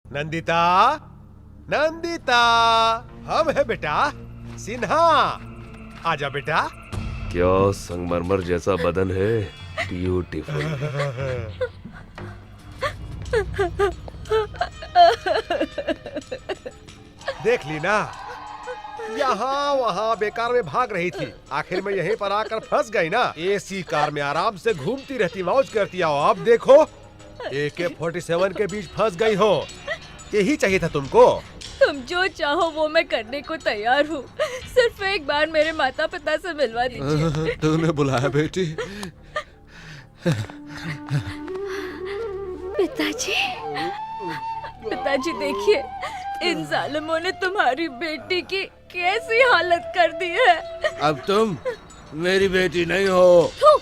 नंदिता, नंदिता, हम है बेटा सिन्हा। आजा बेटा। क्या संगमरमर जैसा बदन है, ब्यूटीफुल। देख ली ना, यहाँ वहाँ बेकार में भाग रही थी, आखिर में यहीं पर आकर फंस गई ना। एसी कार में आराम से घूमती रहती, मौज करती हो। अब देखो AK-47 के बीच फंस गई हो। यही चाहिए था तुमको। तुम जो चाहो वो मैं करने को तैयार हूँ, सिर्फ एक बार मेरे माता पिता से मिलवा दीजिए। तूने बुलाया बेटी? पिताजी, पिताजी देखिए, इन जालिमों ने तुम्हारी बेटी की कैसी हालत कर दी है। अब तुम मेरी बेटी नहीं हो। थू,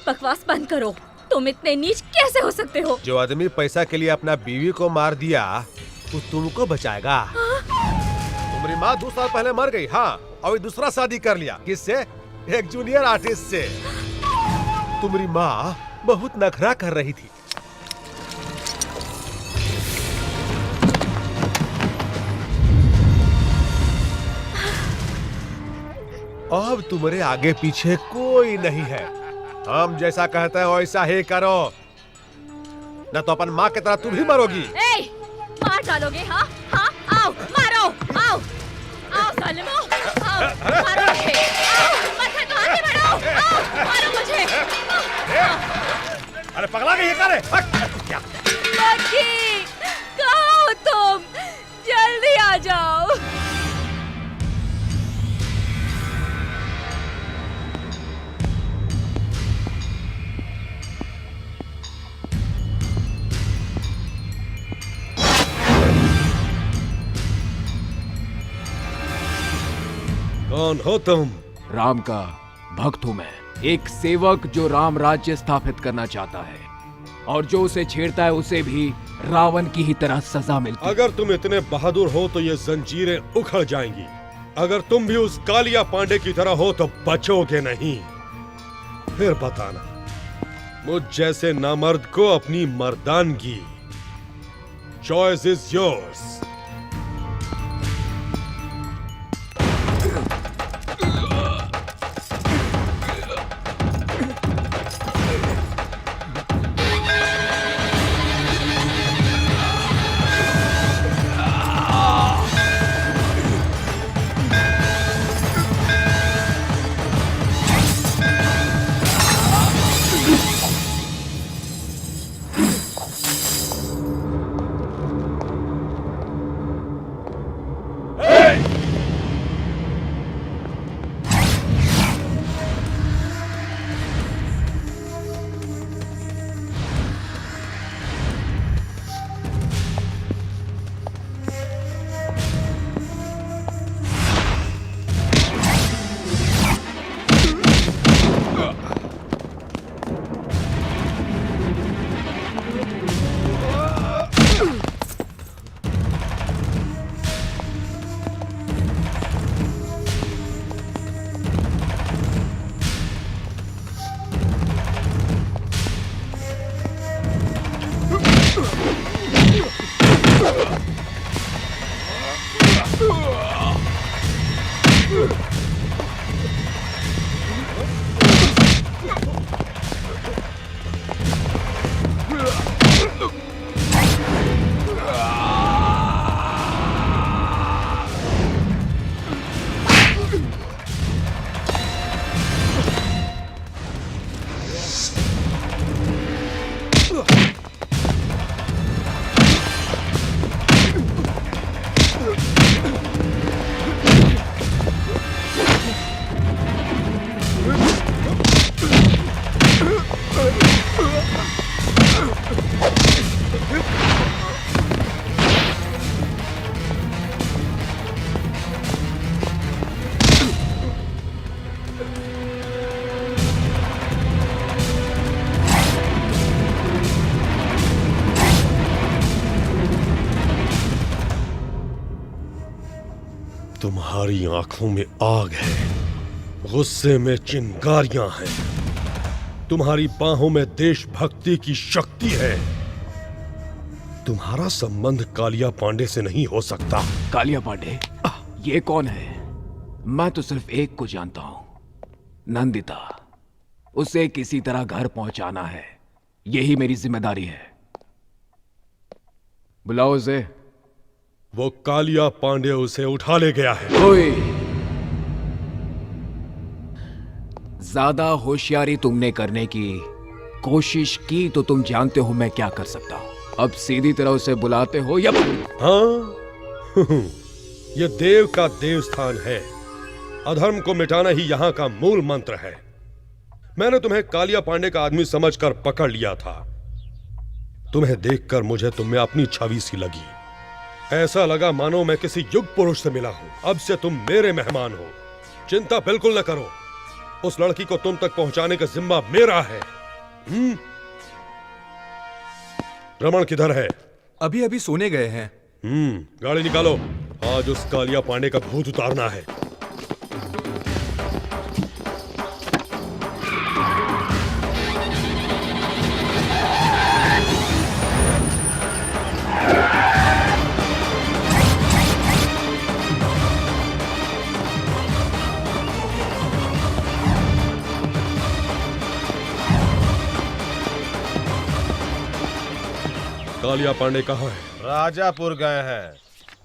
बकवास बंद करो। तुम इतने नीच कैसे हो सकते हो? जो आदमी पैसा के लिए अपना बीवी को मार दिया, वो तुमको बचाएगा? तुम्हारी माँ 2 साल पहले मर गई, हाँ, और दूसरा शादी कर लिया। किससे? एक जूनियर आर्टिस्ट से। तुम्हारी माँ बहुत नखरा कर रही थी। अब तुम्हारे आगे पीछे कोई नहीं है। हम जैसा कहते हो वैसा ही करो, न तो अपन माँ की तरह तुम भी मरोगी। ए, मार डालोगे? हाँ हाँ, आओ मारो, आओ आओ जालिमों, आओ मारो मुझे, आओ माथे तो आगे बढ़ो, आओ मारो मुझे। अरे पगला गई है क्या रे? क्या? बाकी कहाँ हो तुम? जल्दी आ जाओ। कौन हो तुम? राम का भक्त हूं मैं, एक सेवक जो राम राज्य स्थापित करना चाहता है, और जो उसे छेड़ता है उसे भी रावण की ही तरह सजा मिलती है। अगर तुम इतने बहादुर हो तो ये जंजीरें उखड़ जाएंगी। अगर तुम भी उस कालिया पांडे की तरह हो तो बचोगे नहीं। फिर बताना, मुझ जैसे नामर्द को अपनी मर्दानगी। Choice is yours. तुम्हारी आंखों में आग है, गुस्से में चिंगारियां हैं, तुम्हारी बाहों में देशभक्ति की शक्ति है। तुम्हारा संबंध कालिया पांडे से नहीं हो सकता। कालिया पांडे? ये कौन है? मैं तो सिर्फ एक को जानता हूं, नंदिता। उसे किसी तरह घर पहुंचाना है, यही मेरी जिम्मेदारी है। बुलाओ उसे। वो कालिया पांडे उसे उठा ले गया है। ओए, ज्यादा होशियारी तुमने करने की कोशिश की तो तुम जानते हो मैं क्या कर सकता हूं। अब सीधी तरह उसे बुलाते हो या? हाँ ये देव का देवस्थान है। अधर्म को मिटाना ही यहाँ का मूल मंत्र है। मैंने तुम्हें कालिया पांडे का आदमी समझकर पकड़ लिया था। तुम्हें देखकर मुझे तुम में अपनी छवि सी लगी। ऐसा लगा मानो मैं किसी युग पुरुष से मिला हूं। अब से तुम मेरे मेहमान हो। चिंता बिल्कुल न करो, उस लड़की को तुम तक पहुंचाने का जिम्मा मेरा है। रमन किधर है? अभी अभी सोने गए हैं। गाड़ी निकालो, आज उस कालिया पांडे का भूत उतारना है। कालिया पांडे कहाँ है? राजापुर गए हैं।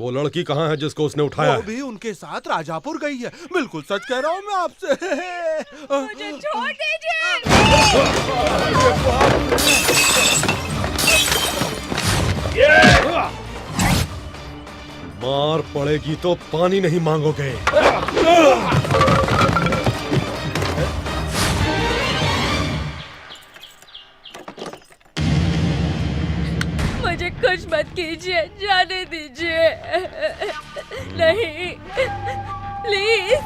वो लड़की कहाँ है जिसको उसने उठाया वो है? भी उनके साथ राजापुर गई है। बिल्कुल सच कह रहा हूँ मैं आपसे। मुझे छोड़ दीजिए। मार पड़ेगी तो पानी नहीं मांगोगे। मुझे कुछ मत कीजिए, जाने दीजिए। नहीं, प्लीज।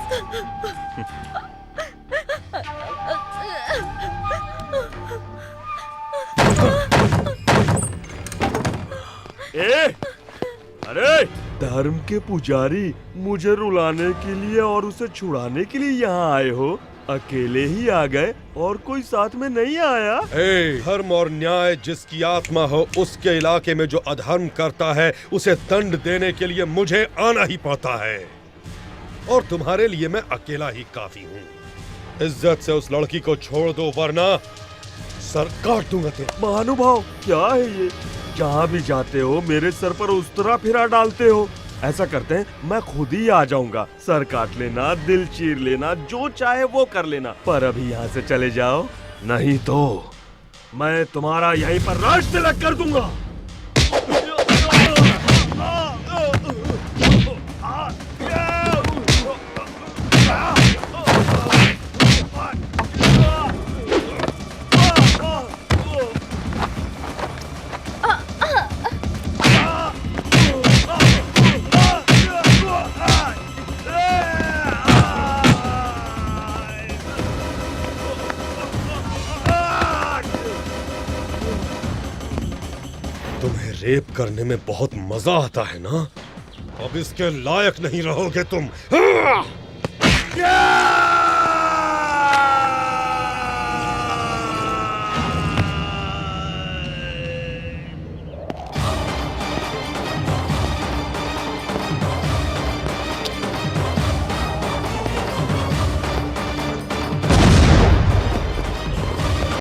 अरे धर्म के पुजारी, मुझे रुलाने के लिए और उसे छुड़ाने के लिए यहाँ आए हो? अकेले ही आ गए और कोई साथ में नहीं आया? धर्म और न्याय जिसकी आत्मा हो, उसके इलाके में जो अधर्म करता है उसे दंड देने के लिए मुझे आना ही पड़ता है। और तुम्हारे लिए मैं अकेला ही काफी हूँ। इज्जत से उस लड़की को छोड़ दो वरना सर काट दूंगा तेरा। महानुभाव, क्या है ये? जहाँ भी जाते हो मेरे सर पर उस्तरा फिरा डालते हो। ऐसा करते हैं, मैं खुद ही आ जाऊंगा। सर काट लेना, दिल चीर लेना, जो चाहे वो कर लेना, पर अभी यहाँ से चले जाओ, नहीं तो मैं तुम्हारा यहीं पर राज तिलक कर दूंगा। तुम्हें रेप करने में बहुत मजा आता है ना? अब इसके लायक नहीं रहोगे तुम।